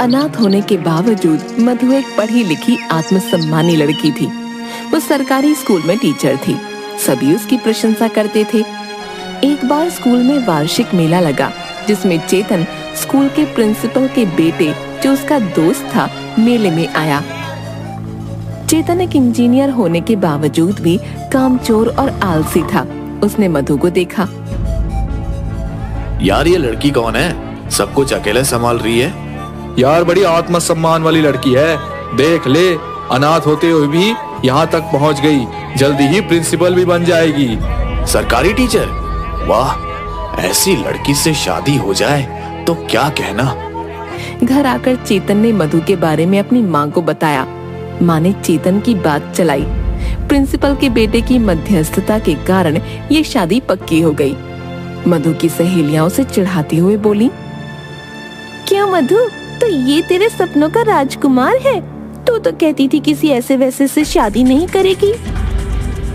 अनाथ होने के बावजूद मधु एक पढ़ी लिखी आत्मसम्मानी लड़की थी। वो सरकारी स्कूल में टीचर थी। सभी उसकी प्रशंसा करते थे। एक बार स्कूल में वार्षिक मेला लगा जिसमें चेतन स्कूल के प्रिंसिपल के बेटे जो उसका दोस्त था मेले में आया। चेतन एक इंजीनियर होने के बावजूद भी कामचोर और आलसी था। उसने मधु को देखा। यार ये लड़की कौन है? सब कुछ अकेले संभाल रही है। यार बड़ी आत्मसम्मान वाली लड़की है। देख ले, अनाथ होते हुए भी यहाँ तक पहुँच गई। जल्दी ही प्रिंसिपल भी बन जाएगी। सरकारी टीचर? वाह, ऐसी लड़की से शादी हो जाए तो क्या कहना। घर आकर चेतन ने मधु के बारे में अपनी माँ को बताया। माँ ने चेतन की बात चलाई। प्रिंसिपल के बेटे की मध्यस्थता के कारण ये शादी पक्की हो गई। मधु की सहेलियां उसे चिढ़ाती हुए बोली, क्या मधु, तो ये तेरे सपनों का राजकुमार है? तू तो कहती थी किसी ऐसे वैसे से शादी नहीं करेगी।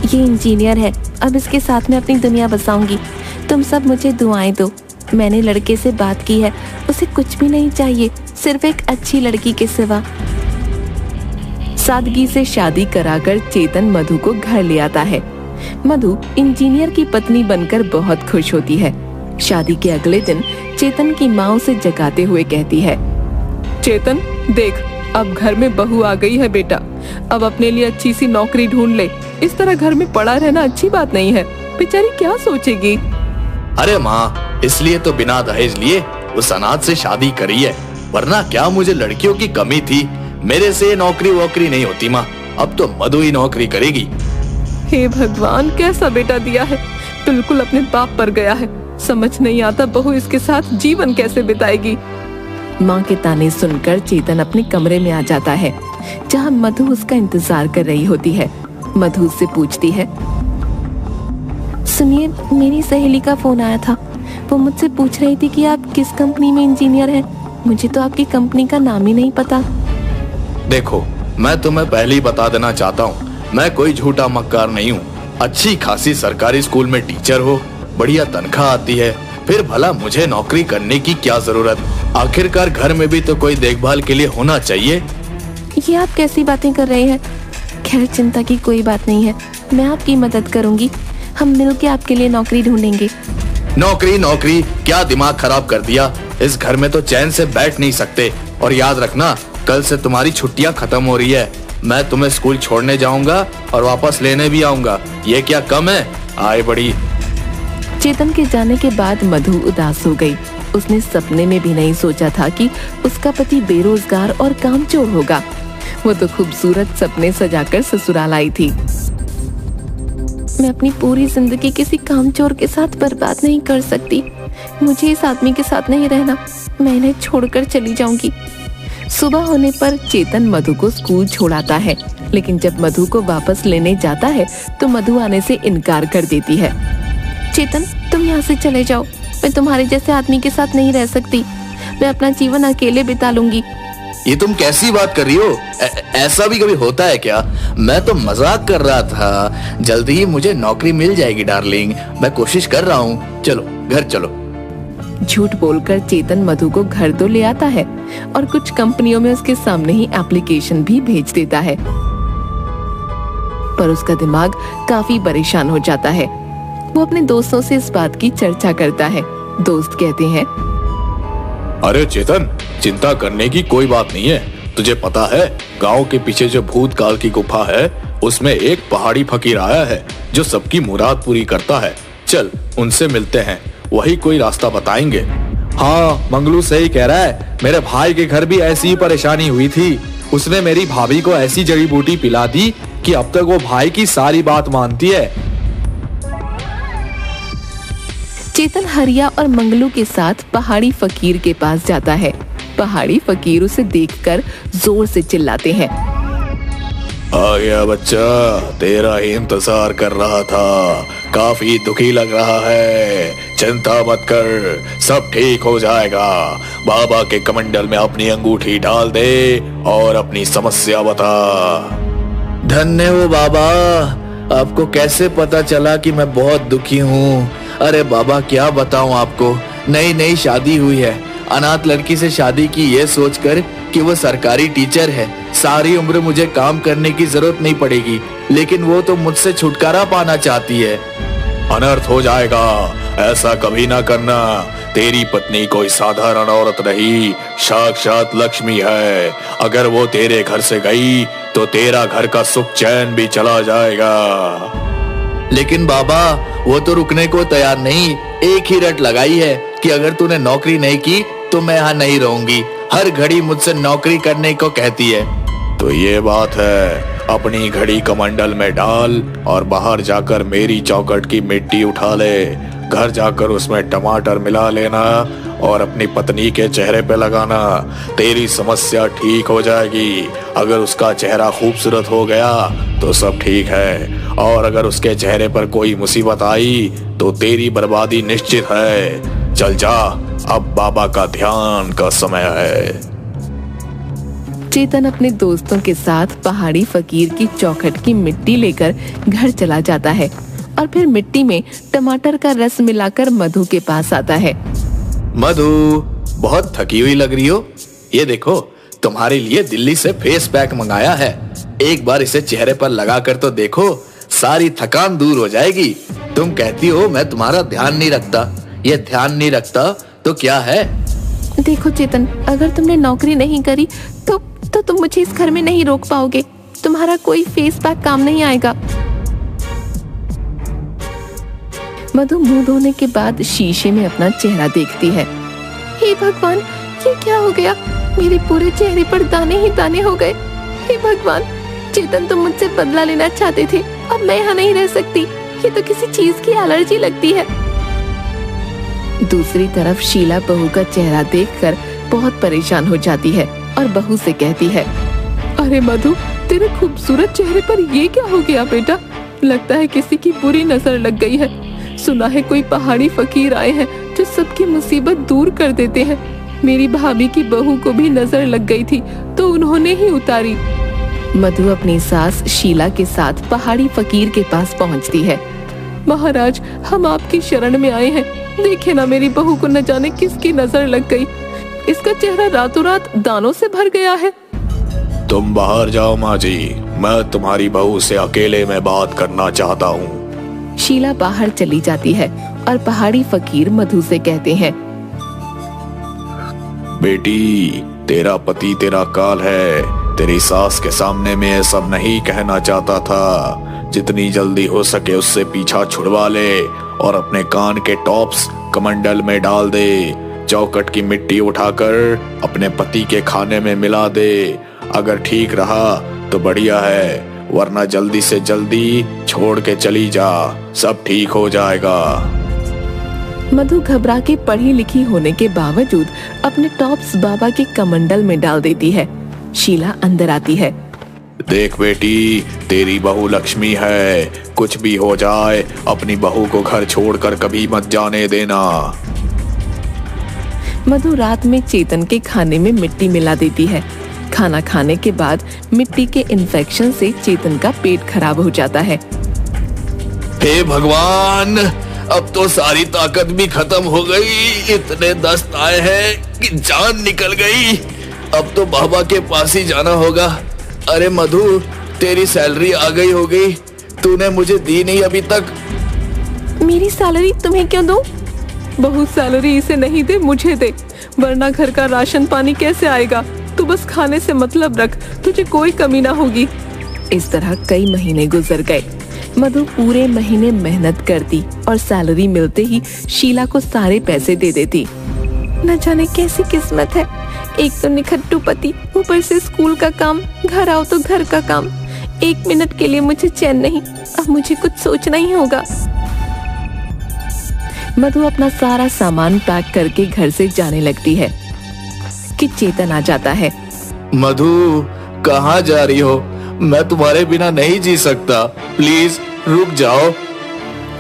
ये इंजीनियर है, अब इसके साथ में अपनी दुनिया बसाऊंगी। तुम सब मुझे दुआएं दो। मैंने लड़के से बात की है, उसे कुछ भी नहीं चाहिए, सिर्फ एक अच्छी लड़की के सिवा। सादगी से शादी कराकर चेतन मधु को घर ले आता है। मधु इंजीनियर की पत्नी बनकर बहुत खुश होती है। शादी के अगले दिन चेतन की माँ उसे जगाते हुए कहती है, चेतन देख, अब घर में बहू आ गई है बेटा। अब अपने लिए अच्छी सी नौकरी ढूंढ ले। इस तरह घर में पड़ा रहना अच्छी बात नहीं है। बेचारी क्या सोचेगी। अरे माँ, इसलिए तो बिना दहेज लिए उस अनाथ से शादी करी है, वरना क्या मुझे लड़कियों की कमी थी। मेरे से नौकरी वोकरी नहीं होती माँ, अब तो मधु ही नौकरी करेगी। हे भगवान, कैसा बेटा दिया है, बिल्कुल अपने बाप पर गया है। समझ नहीं आता बहू इसके साथ जीवन कैसे बिताएगी। माँ के ताने सुनकर चेतन अपने कमरे में आ जाता है जहाँ मधु उसका इंतजार कर रही होती है। मधु उससे पूछती है, सुनिए, मेरी सहेली का फोन आया था। वो मुझसे पूछ रही थी कि आप किस कंपनी में इंजीनियर हैं। मुझे तो आपकी कंपनी का नाम ही नहीं पता। देखो, मैं तुम्हें पहले ही बता देना चाहता हूँ, मैं कोई झूठा मक्कार नहीं हूँ। अच्छी खासी सरकारी स्कूल में टीचर हो, बढ़िया तनख्वाह आती है, फिर भला मुझे नौकरी करने की क्या जरूरत। आखिरकार घर में भी तो कोई देखभाल के लिए होना चाहिए। ये आप कैसी बातें कर रहे हैं? खैर, चिंता की कोई बात नहीं है, मैं आपकी मदद करूंगी। हम मिलके आपके लिए नौकरी ढूंढेंगे। नौकरी नौकरी, क्या दिमाग खराब कर दिया। इस घर में तो चैन से बैठ नहीं सकते। और याद रखना, कल से तुम्हारी छुट्टियां खत्म हो रही है। मैं तुम्हें स्कूल छोड़ने जाऊंगा और वापस लेने भी आऊंगा। ये क्या कम है? आए बड़ी। चेतन के जाने के बाद मधु उदास हो गई। उसने सपने में भी नहीं सोचा था कि उसका पति बेरोजगार और कामचोर होगा। वो तो खूबसूरत सपने सजाकर ससुराल आई थी। मैं अपनी पूरी जिंदगी किसी कामचोर के साथ बर्बाद नहीं कर सकती। मुझे इस आदमी के साथ नहीं रहना, मैं इन्हें छोड़कर चली जाऊंगी। सुबह होने पर चेतन मधु को स्कूल छोड़ाता है, लेकिन जब मधु को वापस लेने जाता है तो मधु आने से इनकार कर देती है। चेतन, तुम यहाँ से चले जाओ। मैं तुम्हारे जैसे आदमी के साथ नहीं रह सकती। मैं अपना जीवन अकेले बिता लूंगी। ये तुम कैसी बात कर रही हो? ऐसा भी कभी होता है क्या? मैं तो मजाक कर रहा था। जल्दी ही मुझे नौकरी मिल जाएगी डार्लिंग, मैं कोशिश कर रहा हूँ। चलो घर चलो। झूठ बोलकर चेतन मधु को घर तो ले आता है और कुछ कंपनियों में उसके सामने ही एप्लीकेशन भी भेज देता है। पर उसका दिमाग काफी परेशान हो जाता है। वो अपने दोस्तों से इस बात की चर्चा करता है। दोस्त कहते हैं, अरे चेतन, चिंता करने की कोई बात नहीं है। तुझे पता है, गांव के पीछे जो भूतकाल की गुफा है, उसमें एक पहाड़ी फकीर आया है जो सबकी मुराद पूरी करता है। चल उनसे मिलते हैं, वही कोई रास्ता बताएंगे। हाँ, मंगलू सही कह रहा है। मेरे भाई के घर भी ऐसी ही परेशानी हुई थी। उसने मेरी भाभी को ऐसी जड़ी बूटी पिला दी कि अब तक वो भाई की सारी बात मानती है। चेतन हरिया और मंगलू के साथ पहाड़ी फकीर के पास जाता है। पहाड़ी फकीर उसे देखकर जोर से चिल्लाते हैं, आ गया बच्चा, तेरा ही इंतजार कर रहा था। काफी दुखी लग रहा है, चिंता मत कर, सब ठीक हो जाएगा। बाबा के कमंडल में अपनी अंगूठी डाल दे और अपनी समस्या बता। धन्य हो बाबा, आपको कैसे पता चला कि मैं बहुत दुखी हूँ? अरे बाबा, क्या बताऊं आपको, नई नई शादी हुई है। अनाथ लड़की से शादी की ये सोचकर कि वो सरकारी टीचर है, सारी उम्र मुझे काम करने की जरूरत नहीं पड़ेगी, लेकिन वो तो मुझसे छुटकारा पाना चाहती है। अनर्थ हो जाएगा, ऐसा कभी ना करना। तेरी पत्नी कोई साधारण औरत नहीं, साक्षात लक्ष्मी है। अगर वो तेरे घर से गई तो तेरा घर का सुख चैन भी चला जाएगा। लेकिन बाबा, वो तो रुकने को तैयार नहीं। एक ही रट लगाई है कि अगर तूने नौकरी नहीं की तो मैं यहाँ नहीं रहूंगी। हर घड़ी मुझसे नौकरी करने को कहती है। तो ये बात है, अपनी घड़ी कमंडल में डाल और बाहर जाकर मेरी चौखट की मिट्टी उठा ले। घर जाकर उसमें टमाटर मिला लेना और अपनी पत्नी के चेहरे पे लगाना। तेरी समस्या ठीक हो जाएगी। अगर उसका चेहरा खूबसूरत हो गया तो सब ठीक है, और अगर उसके चेहरे पर कोई मुसीबत आई तो तेरी बर्बादी निश्चित है। चल जा, अब बाबा का ध्यान का समय है। चेतन अपने दोस्तों के साथ पहाड़ी फकीर की चौखट की मिट्टी लेकर घर चला जाता है और फिर मिट्टी में टमाटर का रस मिलाकर मधु के पास आता है। मधु, बहुत थकी हुई लग रही हो। ये देखो, तुम्हारे लिए दिल्ली से फेस पैक मंगाया है। एक बार इसे चेहरे पर लगा कर तो देखो, सारी थकान दूर हो जाएगी। तुम कहती हो मैं तुम्हारा ध्यान नहीं रखता। ये ध्यान नहीं रखता तो क्या है? देखो चेतन, अगर तुमने नौकरी नहीं करी तो तुम मुझे इस घर में नहीं रोक पाओगे। तुम्हारा कोई फेस पैक काम नहीं आएगा। मधु मुंह धोने के बाद शीशे में अपना चेहरा देखती है। हे भगवान, ये क्या हो गया? मेरे पूरे चेहरे पर दाने ही दाने हो गए। हे भगवान, चेतन तुम मुझसे बदला लेना चाहते थे, अब मैं यहाँ नहीं रह सकती। ये तो किसी चीज की एलर्जी लगती है। दूसरी तरफ शीला बहू का चेहरा देखकर बहुत परेशान हो जाती है और बहू से कहती है, अरे मधु, तेरे खूबसूरत चेहरे पर ये क्या हो गया बेटा? लगता है किसी की बुरी नजर लग गई है। सुना है कोई पहाड़ी फकीर आए हैं जो सबकी मुसीबत दूर कर देते हैं। मेरी भाभी की बहू को भी नजर लग गई थी तो उन्होंने ही उतारी। मधु अपनी सास शीला के साथ पहाड़ी फकीर के पास पहुंचती है। महाराज, हम आपकी शरण में आए हैं। देखे ना, मेरी बहू को न जाने किसकी नजर लग गई। इसका चेहरा रातों रात दानों से भर गया है। तुम बाहर जाओ माँ जी, मैं तुम्हारी बहू से अकेले में बात करना चाहता हूँ। शीला बाहर चली जाती है और पहाड़ी फकीर मधु से कहते हैं, बेटी, तेरा पति तेरा काल है। तेरी सास के सामने में ये सब नहीं कहना चाहता था। जितनी जल्दी हो सके उससे पीछा छुड़वा ले और अपने कान के टॉप्स कमंडल में डाल दे। चौखट की मिट्टी उठाकर अपने पति के खाने में मिला दे। अगर ठीक रहा तो बढ़िया है, वरना जल्दी से जल्दी छोड़ के चली जा, सब ठीक हो जाएगा। मधु घबरा के पढ़ी लिखी होने के बावजूद अपने टॉप्स बाबा के कमंडल में डाल देती है। शीला अंदर आती है। देख बेटी, तेरी बहू लक्ष्मी है। कुछ भी हो जाए, अपनी बहू को घर छोड़कर कभी मत जाने देना। मधु रात में चेतन के खाने में मिट्टी मिला देती है। खाना खाने के बाद मिट्टी के इन्फेक्शन से चेतन का पेट खराब हो जाता है। हे भगवान, अब तो सारी ताकत भी खत्म हो गई। इतने दस्त आए हैं कि जान निकल गई। अब तो बाबा के पास ही जाना होगा। अरे मधु, तेरी सैलरी आ गई होगी। तूने मुझे दी नहीं अभी तक। मेरी सैलरी तुम्हें क्यों दूं? बहुत सैलरी इसे नहीं दे, मुझे दे, वरना घर का राशन पानी कैसे आएगा? तू बस खाने से मतलब रख, तुझे कोई कमी ना होगी। इस तरह कई महीने गुजर गए। मधु पूरे महीने मेहनत करती और सैलरी मिलते ही शीला को सारे पैसे दे देती। न जाने कैसी किस्मत है, एक तो निखट्टू पति, ऊपर से स्कूल का काम, घर आओ तो घर का काम। एक मिनट के लिए मुझे चैन नहीं। अब मुझे कुछ सोचना ही होगा। मधु अपना सारा सामान पैक करके घर से जाने लगती है कि चेतन आ जाता है। मधु, कहाँ जा रही हो? मैं तुम्हारे बिना नहीं जी सकता। प्लीज रुक जाओ।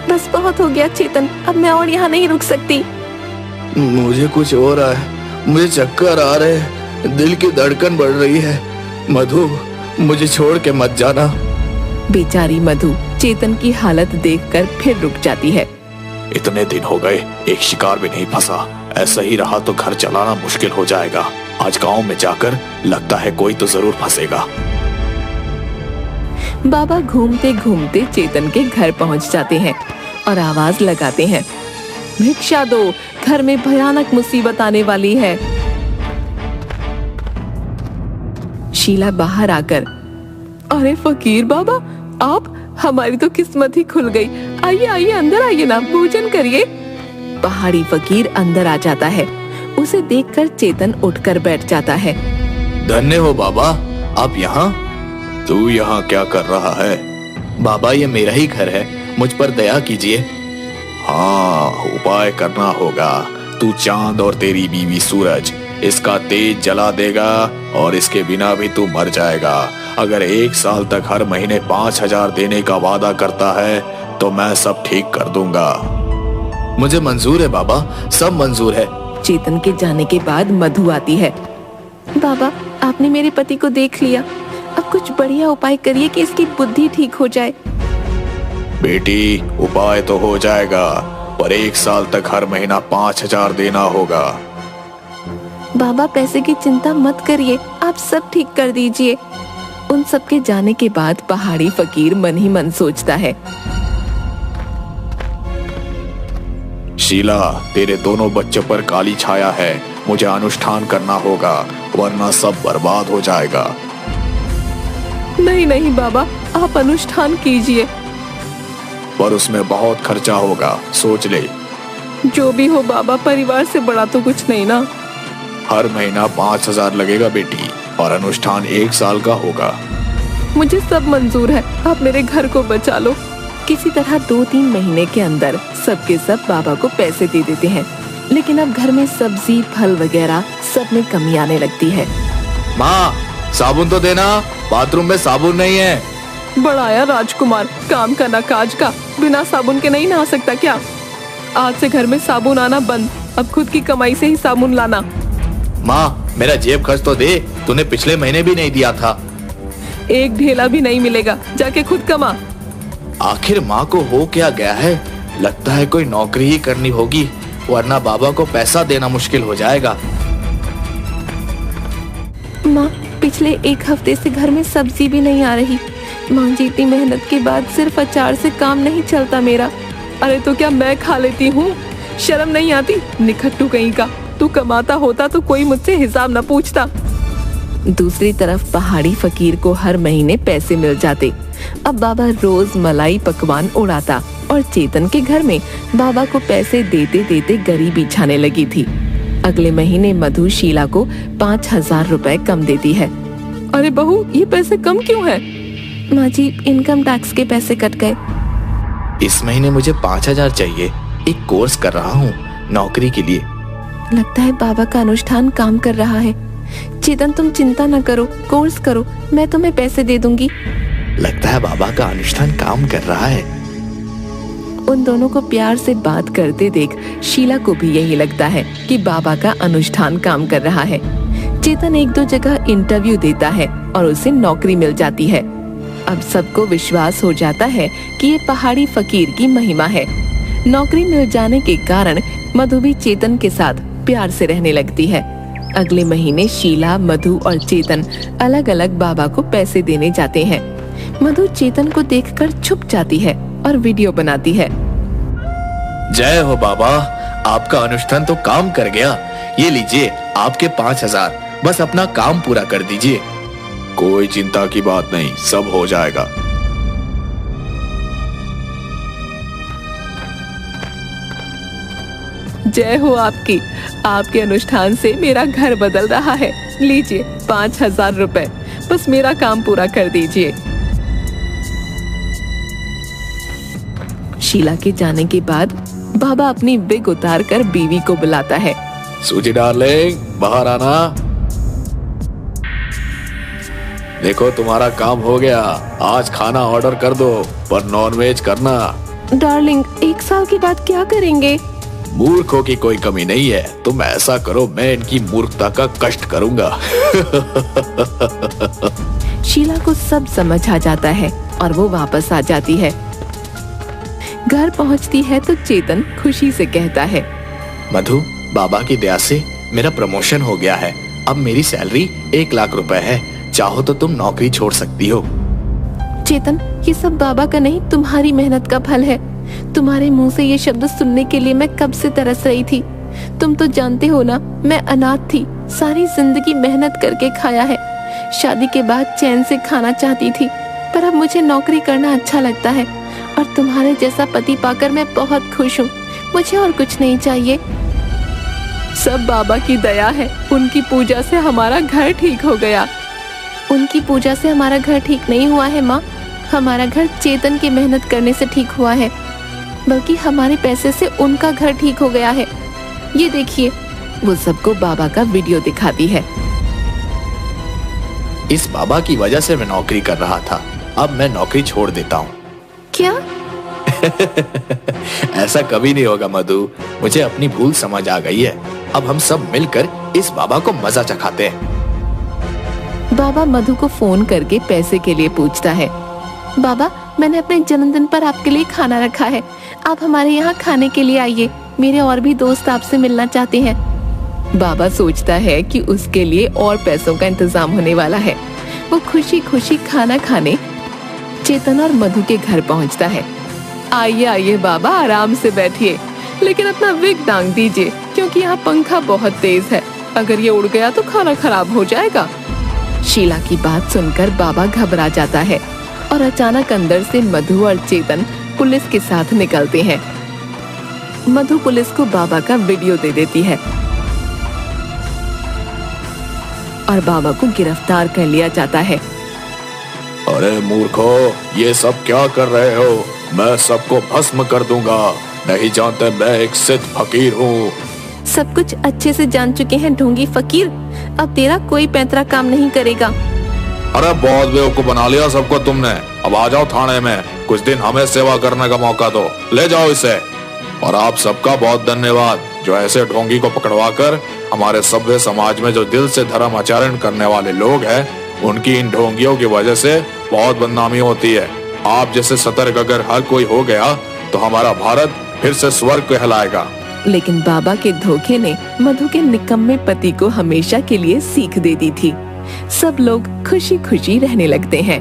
बस बहुत हो गया चेतन, अब मैं और यहाँ नहीं रुक सकती। मुझे कुछ हो रहा है, मुझे चक्कर आ रहे हैं, दिल की धड़कन बढ़ रही है। मधु, मुझे छोड़ के मत जाना। बेचारी मधु चेतन की हालत देखकर फिर रुक जाती है। इतने दिन हो गए, एक शिकार भी नहीं फंसा। ऐसा ही रहा तो घर चलाना मुश्किल हो जाएगा। आज गांव में जाकर लगता है कोई तो जरूर फंसेगा। बाबा घूमते घूमते चेतन के घर पहुंच जाते हैं और आवाज लगाते हैं, भिक्षा दो, घर में भयानक मुसीबत आने वाली है। शीला बाहर आकर, अरे फकीर बाबा, आप, हमारी तो किस्मत ही खुल गई। आइए आइए, अंदर आइए ना, भोजन करिए। पहाड़ी फकीर अंदर आ जाता है। उसे देखकर चेतन उठकर बैठ जाता है। धन्य हो बाबा, आप यहाँ? तू यहाँ क्या कर रहा है? बाबा ये मेरा ही घर है, मुझ पर दया कीजिए। हाँ, उपाय करना होगा। तू चांद और तेरी बीवी सूरज, इसका तेज जला देगा और इसके बिना भी तू मर जाएगा। अगर 1 साल तक हर महीने 5,000 देने का वादा करता है तो मैं सब ठीक कर दूंगा। मुझे मंजूर है बाबा, सब मंजूर है। चेतन के जाने के बाद मधु आती है। बाबा, आपने मेरे पति को देख लिया, अब कुछ बढ़िया उपाय करिए कि इसकी बुद्धि ठीक हो जाए। बेटी, उपाय तो हो जाएगा, पर 1 साल तक हर महीना 5,000 देना होगा। बाबा, पैसे की चिंता मत करिए, आप सब ठीक कर दीजिए। उन सब के जाने के बाद पहाड़ी फकीर मन ही मन सोचता है, शीला, तेरे दोनों बच्चों पर काली छाया है। मुझे अनुष्ठान करना होगा, वरना सब बर्बाद हो जाएगा। नहीं नहीं बाबा, आप अनुष्ठान कीजिए। पर उसमें बहुत खर्चा होगा, सोच ले। जो भी हो बाबा, परिवार से बड़ा तो कुछ नहीं ना। हर महीना 5,000 लगेगा बेटी, और अनुष्ठान 1 साल का होगा। मुझे सब मंजूर है, आप मेरे घर को बचा लो। किसी तरह 2-3 महीने के अंदर सबके सब बाबा को पैसे दे देते हैं, लेकिन अब घर में सब्जी, फल वगैरह सब में कमी आने लगती है। माँ, साबुन तो देना, बाथरूम में साबुन नहीं है। बड़ाया राजकुमार, काम का ना काज का, बिना साबुन के नहीं नहा सकता क्या? आज से घर में साबुन आना बंद, अब खुद की कमाई से ही साबुन लाना। माँ, मेरा जेब खर्च तो दे, तूने पिछले महीने भी नहीं दिया था। एक ढेला भी नहीं मिलेगा, जाके खुद कमा। आखिर माँ को हो क्या गया है? लगता है कोई नौकरी ही करनी होगी, वरना बाबा को पैसा देना मुश्किल हो जाएगा। माँ, पिछले 1 हफ्ते से घर में सब्जी भी नहीं आ रही। माँ जी, इतनी मेहनत के बाद सिर्फ अचार से काम नहीं चलता मेरा। अरे तो क्या मैं खा लेती हूँ? शर्म नहीं आती? निखट्टू कहीं का, तू कमाता होता तो कोई मुझसे हिसाब न पूछता। दूसरी तरफ पहाड़ी फकीर को हर महीने पैसे मिल जाते। अब बाबा रोज मलाई पकवान उड़ाता और चेतन के घर में बाबा को पैसे देते देते गरीबी छाने लगी थी। अगले महीने मधु शीला को 5,000 रुपए कम देती है। अरे बहू, ये पैसे कम क्यों है? माँ जी, इनकम टैक्स के पैसे कट गए। इस महीने मुझे 5,000 चाहिए, एक कोर्स कर रहा हूँ नौकरी के लिए। लगता है बाबा का अनुष्ठान काम कर रहा है। चेतन, तुम चिंता न करो, कोर्स करो, मैं तुम्हें पैसे दे दूंगी। लगता है बाबा का अनुष्ठान काम कर रहा है। उन दोनों को प्यार से बात करते देख शीला को भी यही लगता है कि बाबा का अनुष्ठान काम कर रहा है। चेतन 1-2 जगह इंटरव्यू देता है और उसे नौकरी मिल जाती है। अब सबको विश्वास हो जाता है कि ये पहाड़ी फकीर की महिमा है। नौकरी मिल जाने के कारण मधु भी चेतन के साथ प्यार से रहने लगती है। अगले महीने शीला, मधु और चेतन अलग अलग बाबा को पैसे देने जाते हैं। मधु चेतन को देखकर छुप जाती है और वीडियो बनाती है। जय हो बाबा, आपका अनुष्ठान तो काम कर गया। ये लीजिए आपके 5,000, बस अपना काम पूरा कर दीजिए। कोई चिंता की बात नहीं, सब हो जाएगा। जय हो आपकी, आपके अनुष्ठान से मेरा घर बदल रहा है। लीजिए 5,000 रुपए, बस मेरा काम पूरा कर दीजिए। शीला के जाने के बाद बाबा अपनी विग उतार कर बीवी को बुलाता है। सूजी डार्लिंग, बाहर आना। देखो तुम्हारा काम हो गया, आज खाना ऑर्डर कर दो, पर नॉनवेज करना। डार्लिंग, 1 साल के बाद क्या करेंगे? मूर्खों की कोई कमी नहीं है, तुम ऐसा करो, मैं इनकी मूर्खता का कष्ट करूंगा। शीला को सब समझ आ जाता है और वो वापस आ जाती है। घर पहुंचती है तो चेतन खुशी से कहता है, मधु, बाबा की दया से मेरा प्रमोशन हो गया है। अब मेरी सैलरी 1 लाख रुपए है। चाहो तो तुम नौकरी छोड़ सकती हो। चेतन, ये सब बाबा का नहीं, तुम्हारी मेहनत का फल है। तुम्हारे मुंह से ये शब्द सुनने के लिए मैं कब से तरस रही थी। तुम तो जानते हो ना, मैं अनाथ थी, सारी जिंदगी मेहनत करके खाया है। शादी के बाद चैन से खाना चाहती थी, पर अब मुझे नौकरी करना अच्छा लगता है और तुम्हारे जैसा पति पाकर मैं बहुत खुश हूँ। मुझे और कुछ नहीं चाहिए। सब बाबा की दया है। उनकी पूजा से हमारा घर ठीक हो गया। उनकी पूजा से हमारा घर ठीक नहीं हुआ है माँ। हमारा घर चेतन की मेहनत करने से ठीक हुआ है, बल्कि हमारे पैसे से उनका घर ठीक हो गया है। ये देखिए। वो सबको बाबा का वीडियो दिखाती है। इस बाबा की वजह से मैं नौकरी कर रहा था, अब मैं नौकरी छोड़ देता हूँ। क्या? ऐसा कभी नहीं होगा मधु, मुझे अपनी भूल समझ आ गई है। अब हम सब मिलकर इस बाबा को मजा चखाते हैं। बाबा मधु को फोन करके पैसे के लिए पूछता है। बाबा, मैंने अपने जन्मदिन पर आपके लिए खाना रखा है, आप हमारे यहाँ खाने के लिए आइए। मेरे और भी दोस्त आपसे मिलना चाहते हैं। बाबा सोचता है कि उसके लिए और पैसों का इंतजाम होने वाला है। वो खुशी खुशी खाना खाने चेतन और मधु के घर पहुंचता है। आइए आइए बाबा, आराम से बैठिए, लेकिन अपना विग टांग दीजिए, क्योंकि यहाँ पंखा बहुत तेज है। अगर ये उड़ गया तो खाना खराब हो जाएगा। शीला की बात सुनकर बाबा घबरा जाता है और अचानक अंदर से मधु और चेतन पुलिस के साथ निकलते हैं। मधु पुलिस को बाबा का वीडियो दे देती है और बाबा को गिरफ्तार कर लिया जाता है। अरे मूर्खो, ये सब क्या कर रहे हो? मैं सबको भस्म कर दूंगा। नहीं जानते मैं एक सिद्ध फकीर हूँ। सब कुछ अच्छे से जान चुके हैं ढोंगी फकीर। अब तेरा कोई पैंतरा काम नहीं करेगा। अरे बहुत बेवकूफ बना लिया सबको तुमने। अब आ जाओ थाने में, कुछ दिन हमें सेवा करने का मौका दो। ले जाओ इसे। और आप सबका बहुत धन्यवाद, जो ऐसे ढोंगी को पकड़वाकर हमारे सभ्य समाज में जो दिल से धर्म आचरण करने वाले लोग हैं, उनकी इन ढोंगियों की वजह से बहुत बदनामी होती है। आप जैसे सतर्क अगर हर कोई हो गया तो हमारा भारत फिर से स्वर्ग कहलाएगा। लेकिन बाबा के धोखे ने मधु के निकम्मे पति को हमेशा के लिए सीख दे दी थी। सब लोग खुशी खुशी रहने लगते हैं।